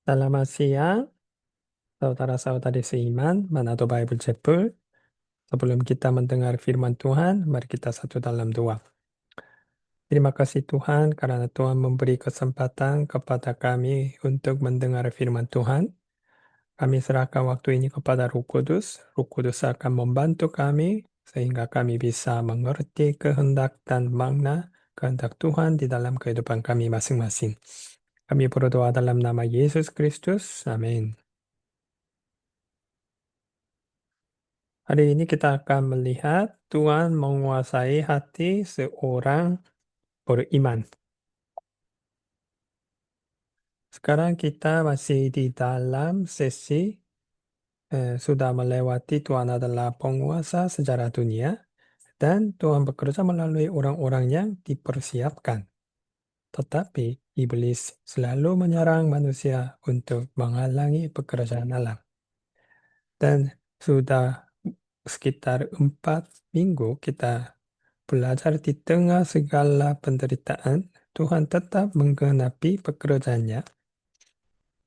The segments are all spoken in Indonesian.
Selamat siang, saudara-saudari seiman, Manado Bible Chapel. Sebelum kita mendengar firman Tuhan, mari kita satu dalam doa. Terima kasih Tuhan karena Tuhan memberi kesempatan kepada kami untuk mendengar firman Tuhan. Kami serahkan waktu ini kepada Roh Kudus. Roh Kudus akan membantu kami sehingga kami bisa mengerti kehendak dan makna kehendak Tuhan di dalam kehidupan kami masing-masing. Kami berdoa dalam nama Yesus Kristus. Amin. Hari ini kita akan melihat Tuhan menguasai hati seorang beriman. Sekarang kita masih di dalam sesi sudah melewati Tuhan adalah penguasa sejarah dunia dan Tuhan bekerja melalui orang-orang yang dipersiapkan. Tetapi iblis selalu menyerang manusia untuk menghalangi pekerjaan Allah. Dan sudah sekitar 4 minggu kita belajar di tengah segala penderitaan, Tuhan tetap menggenapi pekerjaannya.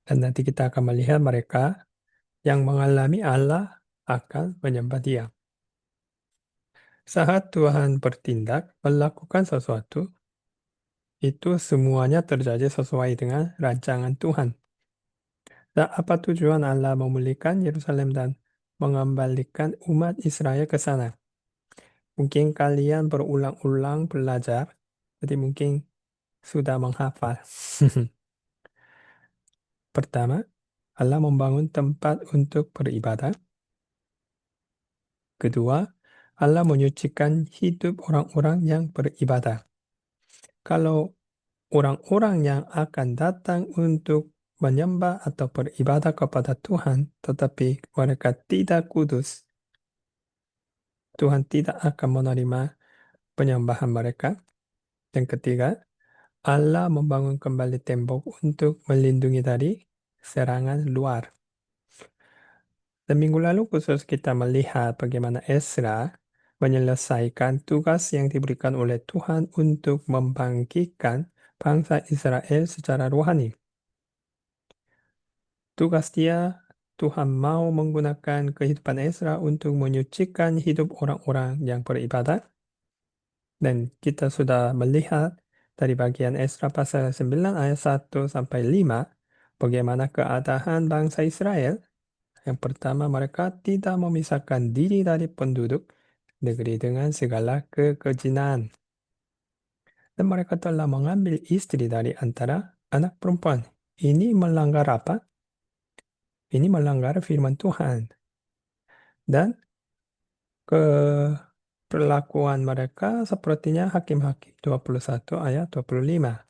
Dan nanti kita akan melihat mereka yang mengalami Allah akan menyembah Dia. Saat Tuhan bertindak, melakukan sesuatu, itu semuanya terjadi sesuai dengan rancangan Tuhan. Dan apa tujuan Allah memulihkan Yerusalem dan mengembalikan umat Israel ke sana? Mungkin kalian berulang-ulang belajar, jadi mungkin sudah menghafal. Pertama, Allah membangun tempat untuk beribadah. Kedua, Allah menyucikan hidup orang-orang yang beribadah. Kalau orang-orang yang akan datang untuk menyembah atau beribadah kepada Tuhan, tetapi mereka tidak kudus, Tuhan tidak akan menerima penyembahan mereka. Yang ketiga, Allah membangun kembali tembok untuk melindungi dari serangan luar. Dan minggu lalu khusus kita melihat bagaimana Ezra menyelesaikan tugas yang diberikan oleh Tuhan untuk membangkitkan bangsa Israel secara rohani. Tugas dia, Tuhan mau menggunakan kehidupan Ezra untuk menyucikan hidup orang-orang yang beribadah. Dan kita sudah melihat dari bagian Ezra pasal 9 ayat 1 sampai 5 bagaimana keadaan bangsa Israel. Yang pertama, mereka tidak memisahkan diri dari penduduk negeri dengan segala kekejian. Dan mereka telah mengambil istri dari antara anak perempuan. Ini melanggar apa? Ini melanggar firman Tuhan. Dan perlakuan mereka sepertinya Hakim-Hakim 21 ayat 25.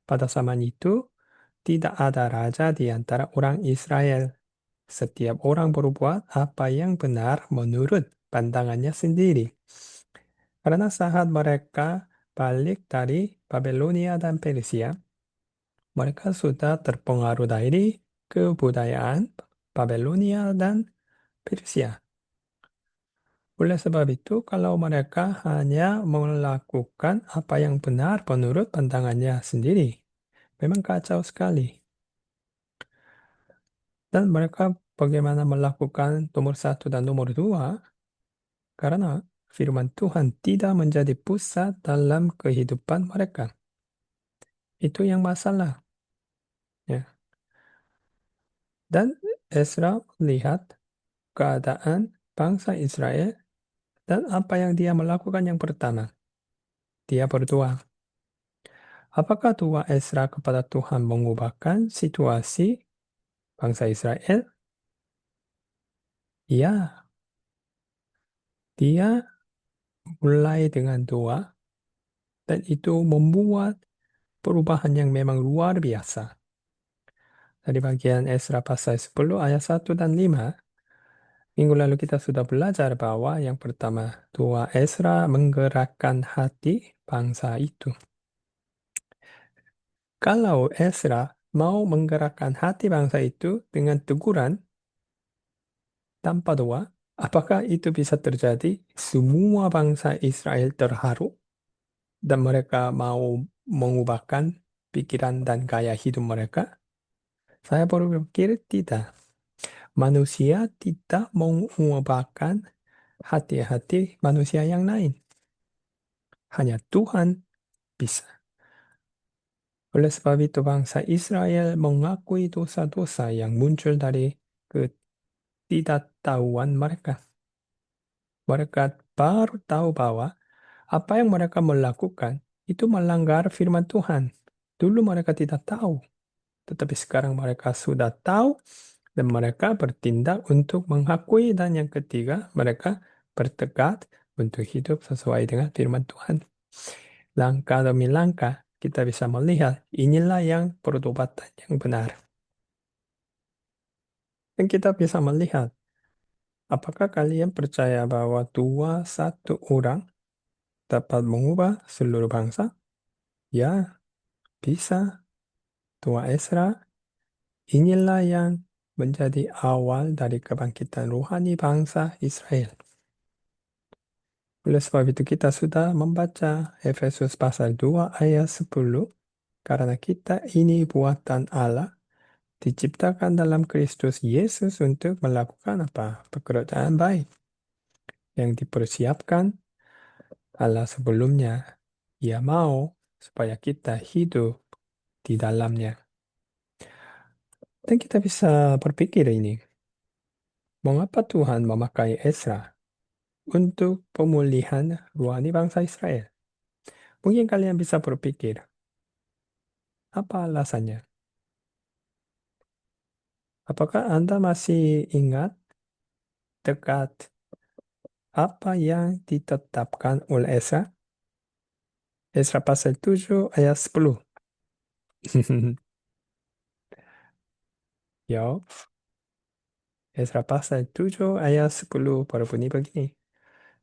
Pada zaman itu, tidak ada raja di antara orang Israel. Setiap orang berbuat apa yang benar menurut pandangannya sendiri. Karena saat mereka balik dari Babelonia dan Persia, mereka sudah terpengaruh dari kebudayaan Babelonia dan Persia. Oleh sebab itu, kalau mereka hanya melakukan apa yang benar menurut pandangannya sendiri, memang kacau sekali. Dan mereka bagaimana melakukan nomor 1 dan nomor 2, karena firman Tuhan tidak menjadi pusat dalam kehidupan mereka. Itu yang masalah. Ya. Dan Ezra melihat keadaan bangsa Israel dan apa yang dia melakukan yang pertama. Dia berdoa. Apakah doa Ezra kepada Tuhan mengubahkan situasi bangsa Israel? Ya, dia mulai dengan doa dan itu membuat perubahan yang memang luar biasa. Dari bagian Ezra pasal 10 ayat 1 dan 5, minggu lalu kita sudah belajar bahwa yang pertama, doa Ezra menggerakkan hati bangsa itu. Kalau Ezra mau menggerakkan hati bangsa itu dengan teguran tanpa doa, apakah itu bisa terjadi? Semua bangsa Israel terharu dan mereka mau mengubahkan pikiran dan gaya hidup mereka? Saya berpikir tidak. Manusia tidak mengubahkan hati-hati manusia yang lain. Hanya Tuhan bisa. Oleh sebab itu bangsa Israel mengakui dosa-dosa yang muncul dari ketidaktahuan mereka. Mereka baru tahu bahwa apa yang mereka melakukan itu melanggar firman Tuhan. Dulu mereka tidak tahu, tetapi sekarang mereka sudah tahu dan mereka bertindak untuk mengakui, dan yang ketiga, mereka bertekad untuk hidup sesuai dengan firman Tuhan. Langkah demi langkah kita bisa melihat inilah yang pertobatan yang benar. Dan kita bisa melihat apakah kalian percaya bahwa satu orang dapat mengubah seluruh bangsa? Ya, bisa. Tua Esra, inilah yang menjadi awal dari kebangkitan rohani bangsa Israel. Oleh sebab itu kita sudah membaca Efesus pasal 2 ayat 10. Karena kita ini buatan Allah, diciptakan dalam Kristus Yesus untuk melakukan apa? Pekerjaan baik yang dipersiapkan Allah sebelumnya. Ia mau supaya kita hidup di dalamnya. Dan kita bisa berpikir ini, mengapa Tuhan memakai Ezra untuk pemulihan rohani bangsa Israel? Mungkin kalian bisa berpikir, apa alasannya? Apakah Anda masih ingat dekat apa yang ditetapkan oleh Ezra? Ezra pasal 7 ayat 10. Ya, Ezra pasal 7 ayat 10 berbunyi begini.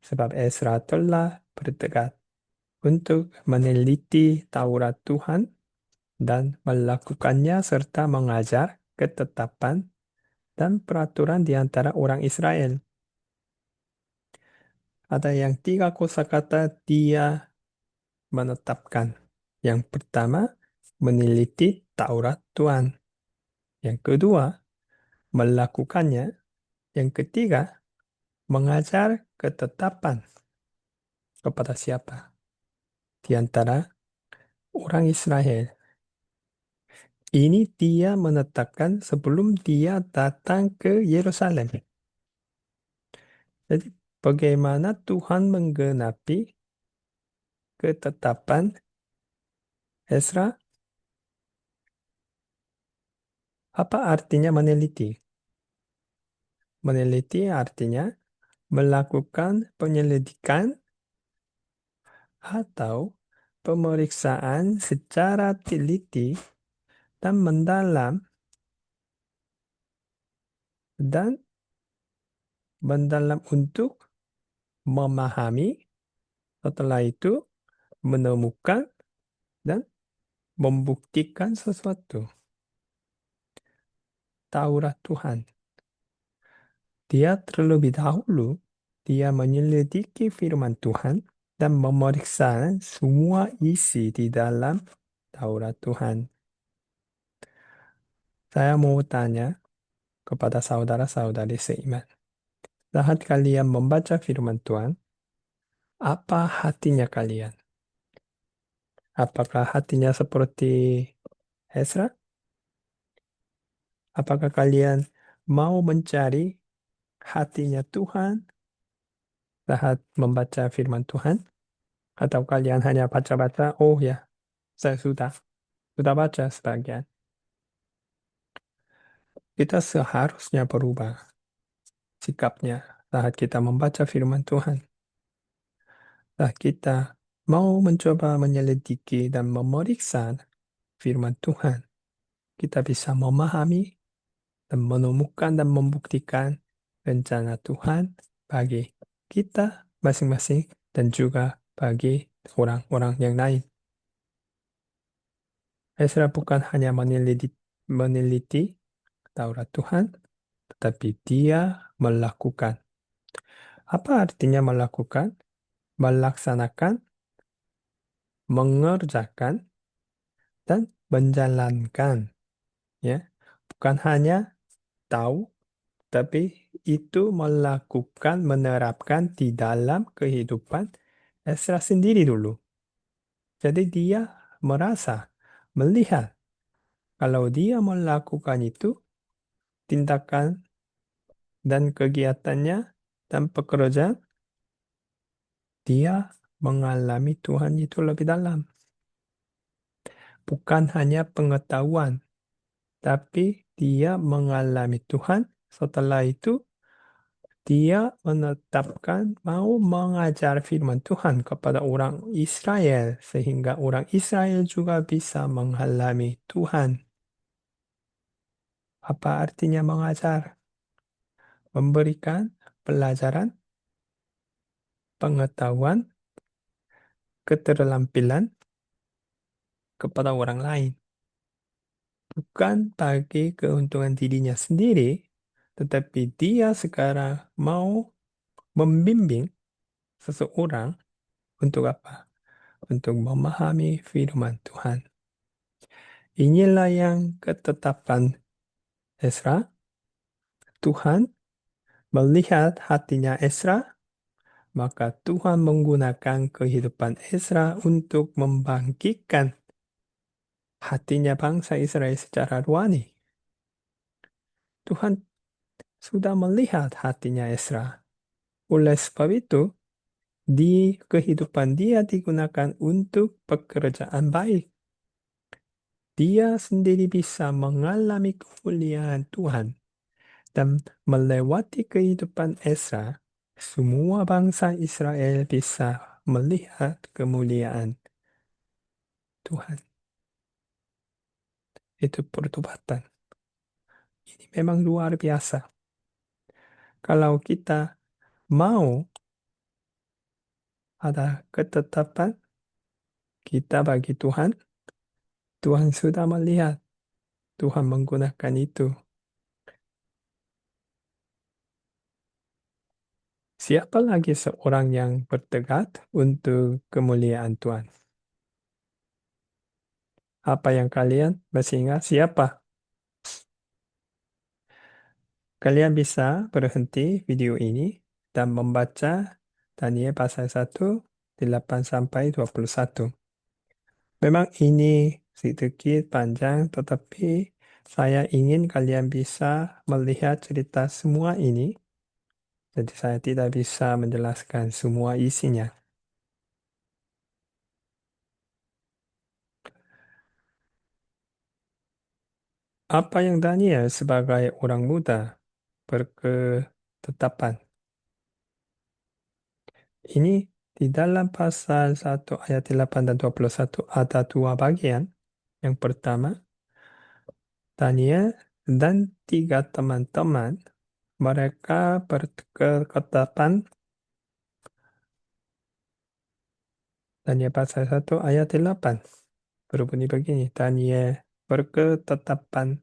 Sebab Ezra telah bertekad untuk meneliti Taurat Tuhan dan melakukannya serta mengajar ketetapan dan peraturan di antara orang Israel. Ada yang 3 kosakata dia menetapkan. Yang pertama, meneliti Taurat Tuhan. Yang kedua, melakukannya. Yang ketiga, mengajar ketetapan. Kepada siapa? Di antara orang Israel. Ini dia menetapkan sebelum dia datang ke Yerusalem. Jadi, bagaimana Tuhan menggenapi ketetapan Ezra? Apa artinya meneliti? Meneliti artinya melakukan penyelidikan atau pemeriksaan secara teliti dan mendalam dan mendalam untuk memahami, setelah itu menemukan dan membuktikan sesuatu. Taurat Tuhan. Dia terlebih dahulu, dia menyelidiki firman Tuhan dan memeriksa semua isi di dalam Taurat Tuhan. Saya mau tanya kepada saudara-saudari seiman. Saat kalian membaca firman Tuhan, apa hatinya kalian? Apakah hatinya seperti Ezra? Apakah kalian mau mencari hatinya Tuhan saat membaca firman Tuhan? Atau kalian hanya baca-baca, oh ya, saya sudah baca sebagian. Kita seharusnya berubah sikapnya saat kita membaca firman Tuhan. Saat kita mau mencoba menyelidiki dan memeriksa firman Tuhan, kita bisa memahami dan menemukan dan membuktikan rencana Tuhan bagi kita masing-masing dan juga bagi orang-orang yang lain. Ezra bukan hanya meneliti Taurat Tuhan, tetapi dia melakukan. Apa artinya melakukan? Melaksanakan, mengerjakan, dan menjalankan. Ya, bukan hanya tahu, tapi itu menerapkan di dalam kehidupan Ezra sendiri dulu. Jadi dia merasa, melihat kalau dia melakukan itu, tindakan dan kegiatannya dan pekerjaan, dia mengalami Tuhan itu lebih dalam. Bukan hanya pengetahuan, tapi dia mengalami Tuhan. Setelah itu, dia menetapkan mau mengajar firman Tuhan kepada orang Israel, sehingga orang Israel juga bisa mengalami Tuhan. Apa artinya mengajar? Memberikan pelajaran, pengetahuan, keterampilan kepada orang lain. Bukan bagi keuntungan dirinya sendiri, tetapi dia sekarang mau membimbing seseorang untuk apa? Untuk memahami firman Tuhan. Inilah yang ketetapan Ezra. Tuhan melihat hatinya Ezra, maka Tuhan menggunakan kehidupan Ezra untuk membangkitkan hatinya bangsa Israel secara rohani. Tuhan sudah melihat hatinya Ezra. Oleh sebab itu, di kehidupan dia digunakan untuk pekerjaan baik. Dia sendiri bisa mengalami kemuliaan Tuhan. Dan melewati kehidupan Ezra, semua bangsa Israel bisa melihat kemuliaan Tuhan. Itu pertobatan. Ini memang luar biasa. Kalau kita mau ada ketetapan kita bagi Tuhan, Tuhan sudah melihat, Tuhan menggunakan itu. Siapa lagi seorang yang bertekad untuk kemuliaan Tuhan? Apa yang kalian masih ingat? Siapa? Kalian bisa berhenti video ini dan membaca Daniel pasal 1, 8 sampai 21. Memang ini sedikit panjang, tetapi saya ingin kalian bisa melihat cerita semua ini. Jadi saya tidak bisa menjelaskan semua isinya. Apa yang Daniel sebagai orang muda berketetapan? Ini di dalam pasal 1 ayat 8 dan 21 ada dua bagian. Yang pertama, Daniel dan tiga teman-teman mereka berketetapan. Daniel pasal 1 ayat 8 berbunyi begini. Daniel berketetapan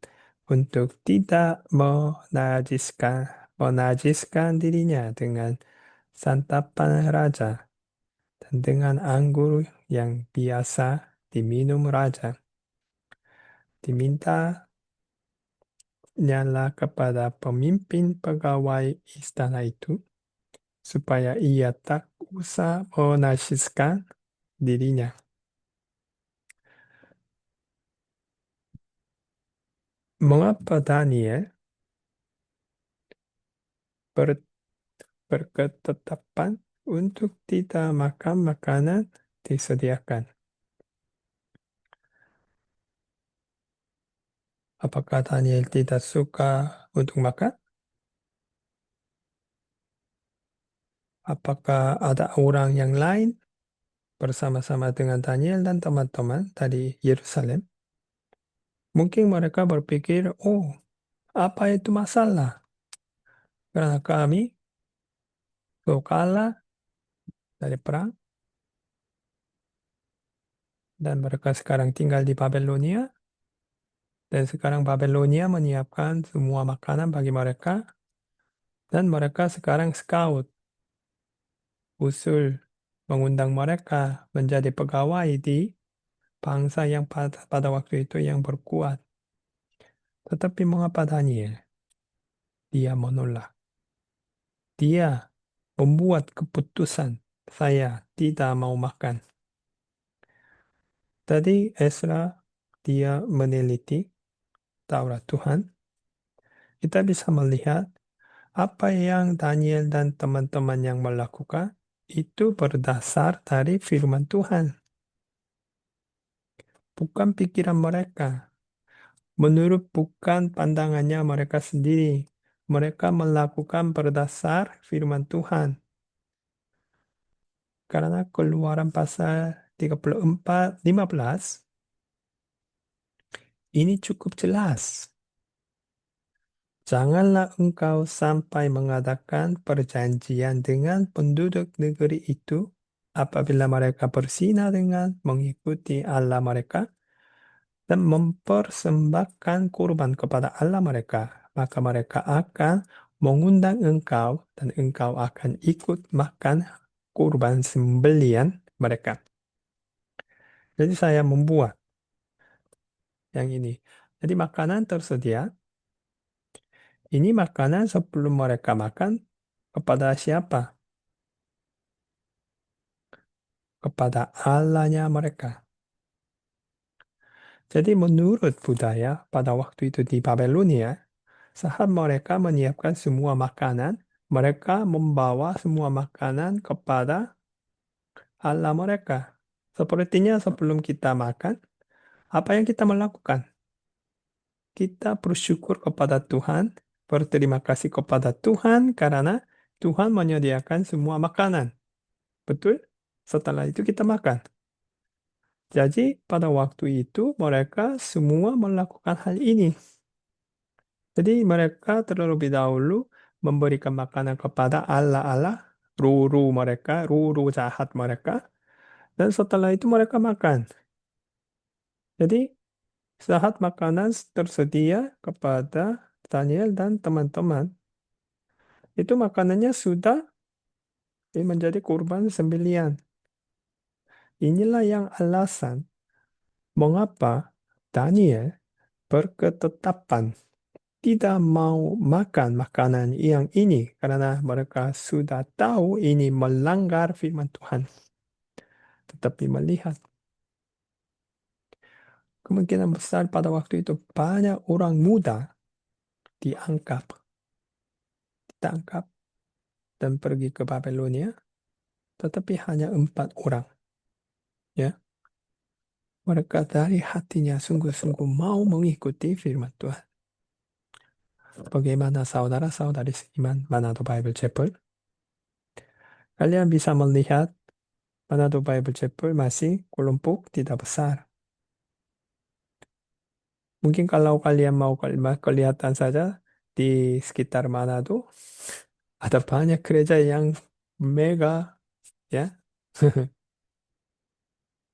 untuk tidak menajiskan dirinya dengan santapan raja dan dengan anggur yang biasa diminum raja. Diminta nyala kepada pemimpin pegawai istana itu supaya ia tak usah menajiskan dirinya. Mengapa Daniel ber- berketetapan untuk tidak makan makanan disediakan? Apakah Daniel tidak suka untuk makan? Apakah ada orang yang lain bersama-sama dengan Daniel dan teman-teman dari Yerusalem? Mungkin mereka berpikir, oh, apa itu masalah? Karena kami kalah dari perang dan mereka sekarang tinggal di Babelonia dan sekarang Babelonia menyiapkan semua makanan bagi mereka dan mereka sekarang scout usul mengundang mereka menjadi pegawai di bangsa yang pada waktu itu yang berkuat. Tetapi mengapa Daniel? Dia menolak. Dia membuat keputusan, saya tidak mau makan. Tadi Ezra, dia meneliti Taurat Tuhan. Kita bisa melihat apa yang Daniel dan teman-teman yang melakukan itu berdasar dari firman Tuhan, bukan pikiran mereka. Menurut bukan pandangannya mereka sendiri. Mereka melakukan berdasar firman Tuhan. Karena Keluaran pasal 34:15 ini cukup jelas. Janganlah engkau sampai mengadakan perjanjian dengan penduduk negeri itu apabila mereka berzina dengan mengikuti Allah mereka dan mempersembahkan kurban kepada Allah mereka, maka mereka akan mengundang engkau dan engkau akan ikut makan kurban sembelian mereka. Jadi saya membuat yang ini. Jadi makanan tersedia. Ini makanan sebelum mereka makan kepada siapa? Kepada Allahnya mereka. Jadi menurut budaya pada waktu itu di Babelonia, saat mereka menyiapkan semua makanan, mereka membawa semua makanan kepada Allah mereka. Sepertinya sebelum kita makan, apa yang kita melakukan? Kita bersyukur kepada Tuhan, berterima kasih kepada Tuhan karena Tuhan menyediakan semua makanan. Betul? Setelah itu kita makan. Jadi pada waktu itu mereka semua melakukan hal ini. Jadi mereka terlebih dahulu memberikan makanan kepada Allah-Allah, ruru mereka, ruru jahat mereka. Dan setelah itu mereka makan. Jadi saat makanan tersedia kepada Daniel dan teman-teman, itu makanannya sudah menjadi kurban sembelian. Inilah yang alasan mengapa Daniel berketetapan tidak mau makan makanan yang ini karena mereka sudah tahu ini melanggar firman Tuhan. Tetapi melihat kemungkinan besar pada waktu itu banyak orang muda diangkat, ditangkap dan pergi ke Babelonia, tetapi hanya 4 orang. Ya, mereka dari hatinya sungguh-sungguh mau mengikuti firman Tuhan. Bagaimana saudara-saudari seiman Manado Bible Chapel? Kalian bisa melihat Manado Bible Chapel masih kelompok tidak besar. Mungkin kalau kalian mau kelihatan saja di sekitar Manado ada banyak gereja yang mega, ya.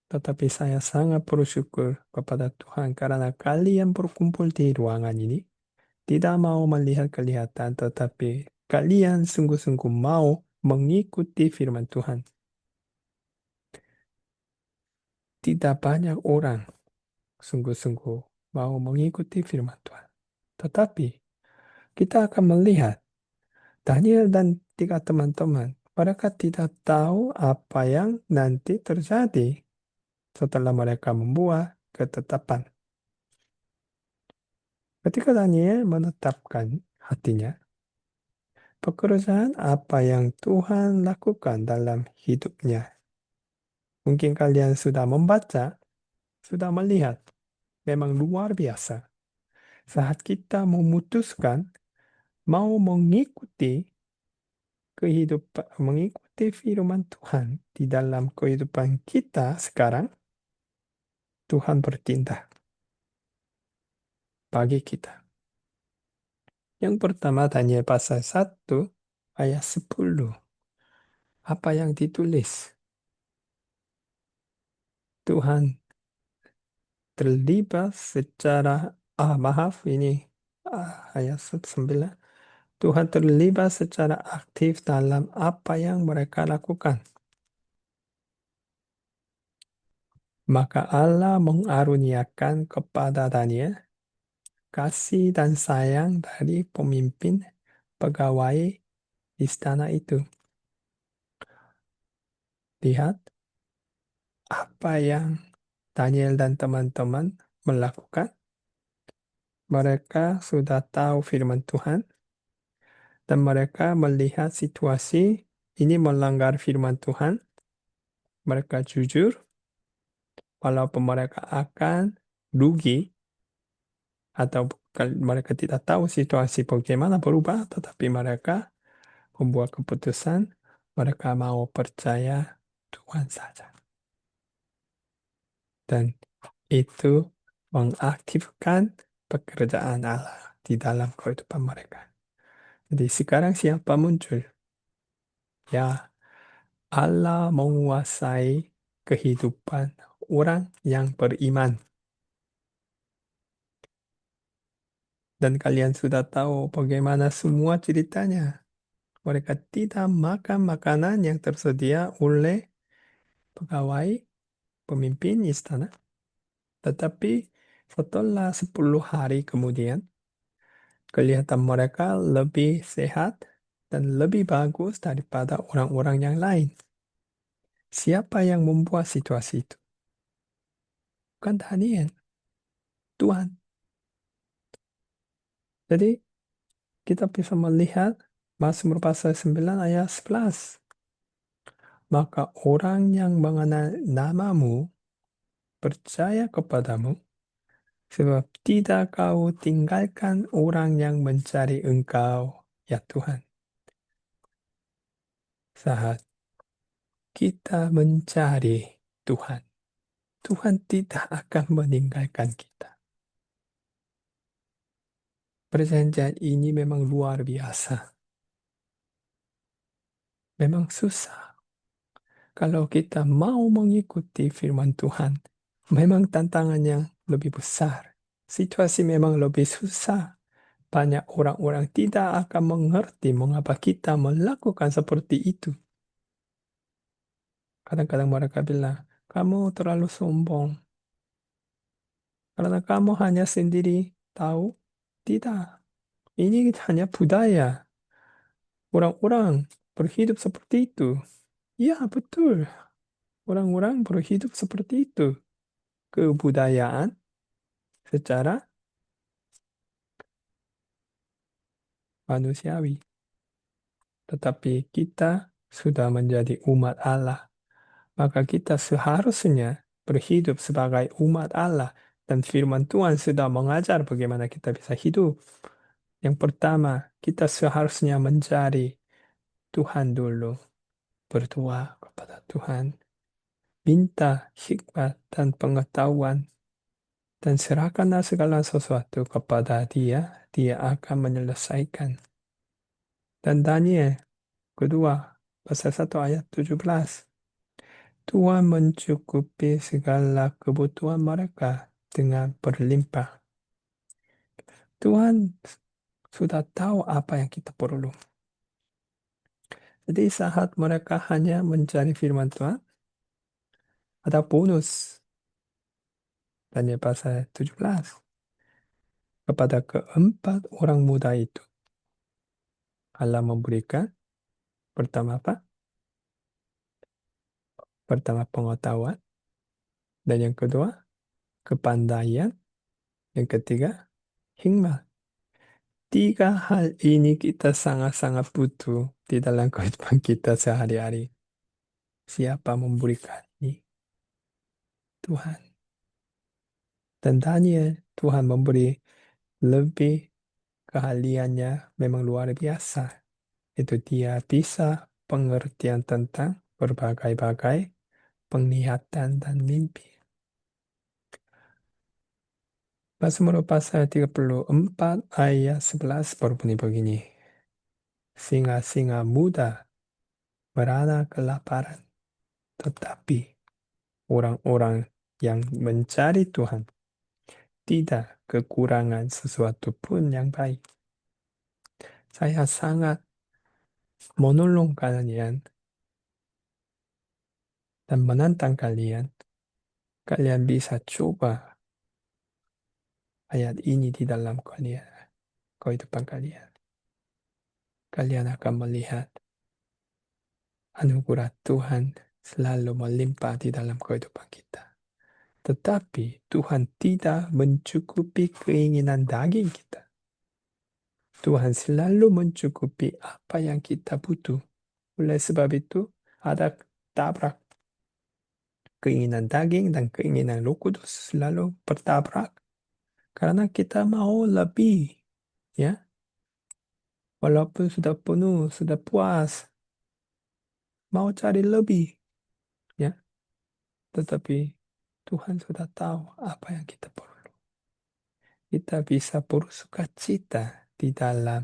Tetapi saya sangat bersyukur kepada Tuhan karena kalian berkumpul di ruangan ini tidak mau melihat kelihatan, tetapi kalian sungguh-sungguh mau mengikuti firman Tuhan. Tidak banyak orang sungguh-sungguh mau mengikuti firman Tuhan. Tetapi kita akan melihat Daniel dan 3 teman-teman, mereka tidak tahu apa yang nanti terjadi setelah mereka membuat ketetapan. Ketika Daniel menetapkan hatinya, pekerjaan apa yang Tuhan lakukan dalam hidupnya. Mungkin kalian sudah membaca, sudah melihat, memang luar biasa. Saat kita memutuskan mau mengikuti firman Tuhan di dalam kehidupan kita sekarang, Tuhan bertindak bagi kita. Yang pertama, Daniel pasal 1 ayat 10. Apa yang ditulis? Tuhan terlibat secara, maaf ini ayat 9. Tuhan terlibat secara aktif dalam apa yang mereka lakukan. Maka Allah mengaruniakan kepada Daniel kasih dan sayang dari pemimpin pegawai istana itu. Lihat apa yang Daniel dan teman-teman melakukan. Mereka sudah tahu firman Tuhan dan mereka melihat situasi ini melanggar firman Tuhan. Mereka jujur, walaupun mereka akan rugi atau mereka tidak tahu situasi bagaimana berubah, tetapi mereka membuat keputusan, mereka mau percaya Tuhan saja. Dan itu mengaktifkan pekerjaan Allah di dalam kehidupan mereka. Jadi sekarang siapa muncul? Ya, Allah menguasai kehidupan orang yang beriman. Dan kalian sudah tahu bagaimana semua ceritanya. Mereka tidak makan makanan yang tersedia oleh pegawai pemimpin istana. Tetapi setelah 10 hari kemudian, kelihatan mereka lebih sehat dan lebih bagus daripada orang-orang yang lain. Siapa yang membuat situasi itu? Bukan Daniel, Tuhan. Jadi kita bisa melihat Mazmur pasal 9 ayat 11. Maka orang yang mengenal namamu percaya kepadamu, sebab tidak kau tinggalkan orang yang mencari engkau, ya Tuhan. Saat kita mencari Tuhan, Tuhan tidak akan meninggalkan kita. Perjanjian ini memang luar biasa. Memang susah. Kalau kita mau mengikuti firman Tuhan, memang tantangannya lebih besar. Situasi memang lebih susah. Banyak orang-orang tidak akan mengerti mengapa kita melakukan seperti itu. Kadang-kadang mereka bilang, kamu terlalu sombong. Karena kamu hanya sendiri tahu. Tidak. Ini hanya budaya. Orang-orang berhidup seperti itu. Ya, betul. Orang-orang berhidup seperti itu. Kebudayaan secara manusiawi. Tetapi kita sudah menjadi umat Allah. Maka kita seharusnya berhidup sebagai umat Allah. Dan firman Tuhan sudah mengajar bagaimana kita bisa hidup. Yang pertama, kita seharusnya mencari Tuhan dulu. Berdoa kepada Tuhan. Minta hikmat dan pengetahuan. Dan serahkanlah segala sesuatu kepada Dia. Dia akan menyelesaikan. Dan Daniel, kedua, pasal 1 ayat 17. Tuhan mencukupi segala kebutuhan mereka dengan berlimpah. Tuhan sudah tahu apa yang kita perlu. Jadi saat mereka hanya mencari firman Tuhan, ada bonus. Daniel pasal 17. Kepada keempat orang muda itu, Allah memberikan pertama apa? Pertama pengetahuan. Dan yang kedua, kepandaian. Yang ketiga, hikmat. Tiga hal ini kita sangat-sangat butuh di dalam kehidupan kita sehari-hari. Siapa memberikan ini? Tuhan. Dan Daniel, Tuhan memberi lebih keahliannya memang luar biasa. Itu dia bisa pengertian tentang berbagai-bagai penglihatan dan mimpi. Mazmur pasal 34 ayat 11 berbunyi begini. Singa-singa muda merana kelaparan, tetapi orang-orang yang mencari Tuhan tidak kekurangan sesuatu pun yang baik. Saya sangat menolong kalian dan menantang kalian. Kalian bisa coba ayat ini di dalam kalian, kehidupan kalian. Kalian akan melihat anugerah Tuhan selalu melimpah di dalam kehidupan kita. Tetapi Tuhan tidak mencukupi keinginan daging kita. Tuhan selalu mencukupi apa yang kita butuh. Oleh sebab itu, ada tabrak keinginan daging dan keinginan Roh Kudus selalu bertabrak. Karena kita mau lebih, ya. Walaupun sudah penuh, sudah puas, mau cari lebih, ya. Tetapi Tuhan sudah tahu apa yang kita perlu. Kita bisa bersuka cita di dalam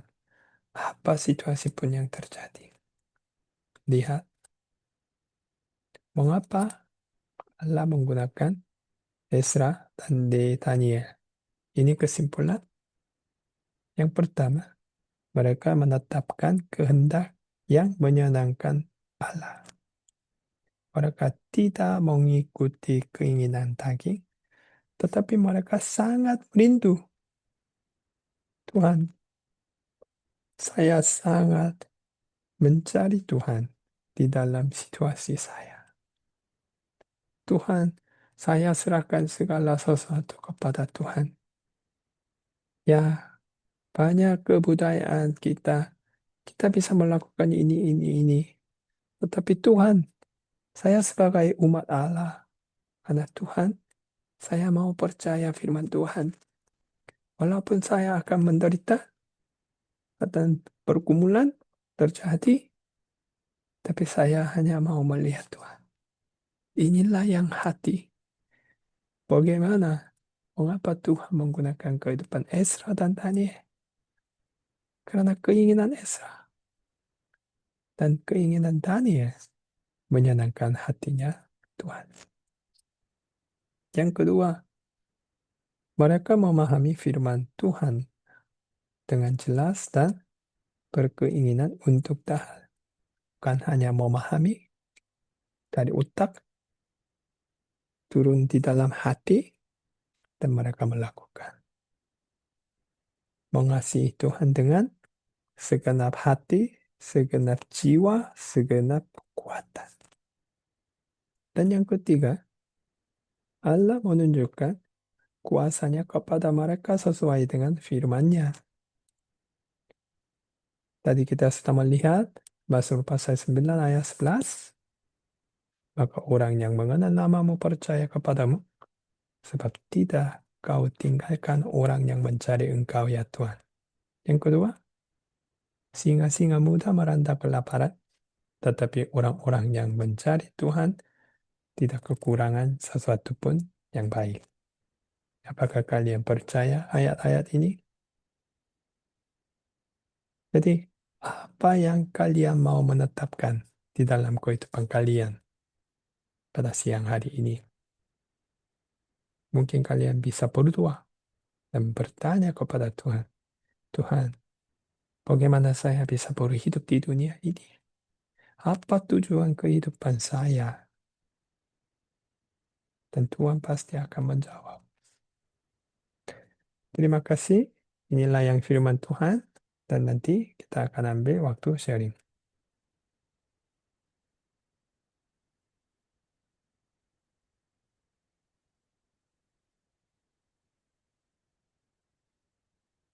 apa situasi pun yang terjadi. Lihat, mengapa Allah menggunakan Ezra dan Daniel. Ini kesimpulan. Yang pertama, mereka menetapkan kehendak yang menyenangkan Allah. Mereka tidak mengikuti keinginan daging, tetapi mereka sangat rindu. Tuhan, saya sangat mencari Tuhan di dalam situasi saya. Tuhan, saya serahkan segala sesuatu kepada Tuhan. Ya, banyak kebudayaan kita bisa melakukan ini. Tetapi Tuhan, saya sebagai umat Allah, anak Tuhan, saya mau percaya firman Tuhan. Walaupun saya akan menderita dan pergumulan terjadi, tapi saya hanya mau melihat Tuhan. Inilah yang hati. Bagaimana? Mengapa Tuhan menggunakan kehidupan Ezra dan Daniel? Karena keinginan Ezra dan keinginan Daniel menyenangkan hatinya Tuhan. Yang kedua, mereka memahami firman Tuhan dengan jelas dan berkeinginan untuk tahan. Bukan hanya memahami dari otak, turun di dalam hati, dan mereka melakukan. Mengasihi Tuhan dengan segenap hati, segenap jiwa, segenap kekuatan. Dan yang ketiga, Allah menunjukkan kuasanya kepada mereka sesuai dengan firman-Nya. Tadi kita sudah melihat Mazmur pasal 9 ayat 11. Maka orang yang mengenal namamu percaya kepadamu, sebab tidak kau tinggalkan orang yang mencari engkau ya Tuhan. Yang kedua, singa-singa muda merantau kelaparan, tetapi orang-orang yang mencari Tuhan tidak kekurangan sesuatu pun yang baik. Apakah kalian percaya ayat-ayat ini? Jadi, apa yang kalian mau menetapkan di dalam kehidupan kalian pada siang hari ini? Mungkin kalian bisa berdoa dan bertanya kepada Tuhan. Tuhan, bagaimana saya bisa berhidup di dunia ini? Apa tujuan kehidupan saya? Dan Tuhan pasti akan menjawab. Terima kasih. Inilah yang firman Tuhan. Dan nanti kita akan ambil waktu sharing.